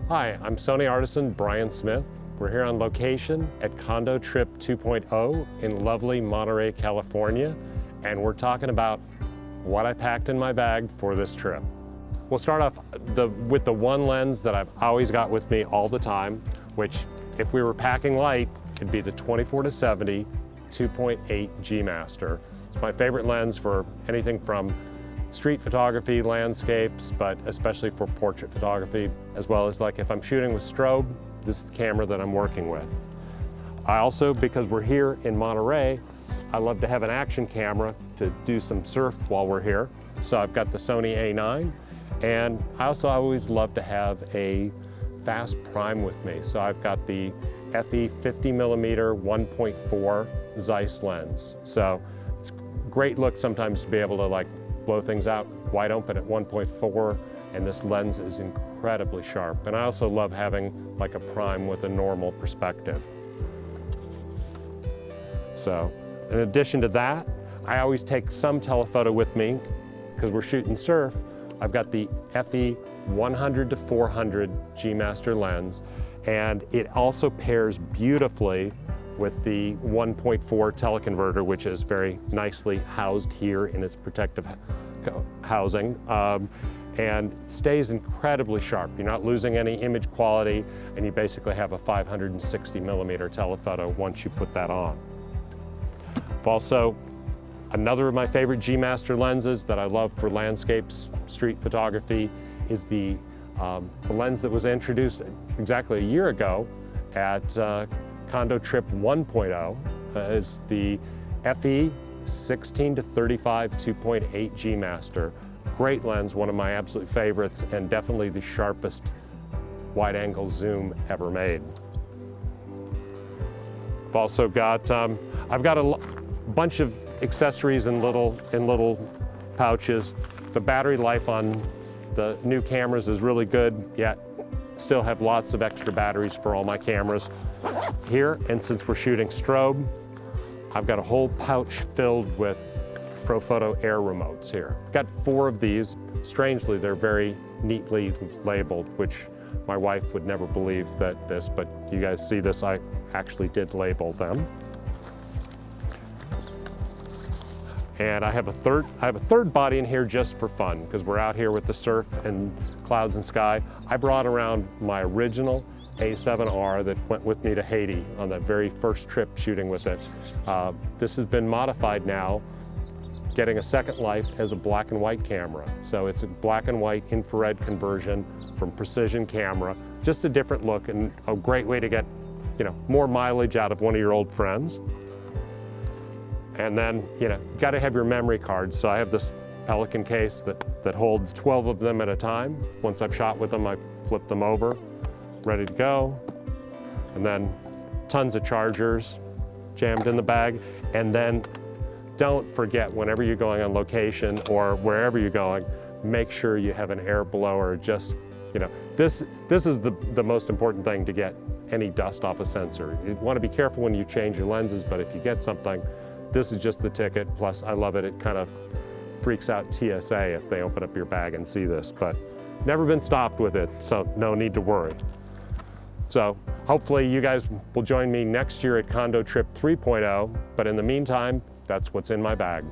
Hi, I'm Sony Artisan Brian Smith. We're here on location at Kando Trip 2.0 in lovely Monterey, California, and we're talking about what I packed in my bag for this trip. We'll start off with the one lens that I've always got with me all the time, which if we were packing light, it'd be the 24-70 2.8 G Master. It's my favorite lens for anything from street photography, landscapes, but especially for portrait photography, as well as like if I'm shooting with strobe, this is the camera that I'm working with. I also, because we're here in Monterey, I love to have an action camera to do some surf while we're here. So I've got the Sony A9, and I also always love to have a fast prime with me. So I've got the FE 50mm 1.4 Zeiss lens. So it's a great look sometimes to be able to like blow things out wide open at 1.4, and this lens is incredibly sharp. And I also love having like a prime with a normal perspective. So in addition to that, I always take some telephoto with me because we're shooting surf. I've got the FE 100-400 G Master lens, and it also pairs beautifully with the 1.4 teleconverter, which is very nicely housed here in its protective housing, and stays incredibly sharp. You're not losing any image quality, and you basically have a 560mm telephoto once you put that on. Also, another of my favorite G Master lenses that I love for landscapes, street photography, is the lens that was introduced exactly a year ago at Kando Trip 1.0. It's the FE 16-35 2.8 G Master. Great lens, one of my absolute favorites, and definitely the sharpest wide-angle zoom ever made. I've also got I've got a bunch of accessories in little pouches. The battery life on the new cameras is really good, yet still have lots of extra batteries for all my cameras here. And since we're shooting strobe, I've got a whole pouch filled with ProPhoto Air remotes here. I've got 4 of these. Strangely, they're very neatly labeled, which my wife would never believe but you guys see this, I actually did label them. And I have a third body in here just for fun, because we're out here with the surf and clouds and sky. I brought around my original A7R that went with me to Haiti on that very first trip shooting with it. This has been modified now, getting a second life as a black and white camera. So it's a black and white infrared conversion from precision camera, just a different look and a great way to get, more mileage out of one of your old friends. And then, you got to have your memory cards. So I have this Pelican case that holds 12 of them at a time. Once I've shot with them, I flip them over, ready to go. And then tons of chargers jammed in the bag. And then don't forget, whenever you're going on location or wherever you're going, make sure you have an air blower. Just, this is the most important thing to get any dust off a sensor. You want to be careful when you change your lenses, but if you get something, this is just the ticket. Plus, I love it. It kind of freaks out TSA if they open up your bag and see this, but never been stopped with it, so no need to worry. So hopefully you guys will join me next year at Kando Trip 3.0, but in the meantime, that's what's in my bag.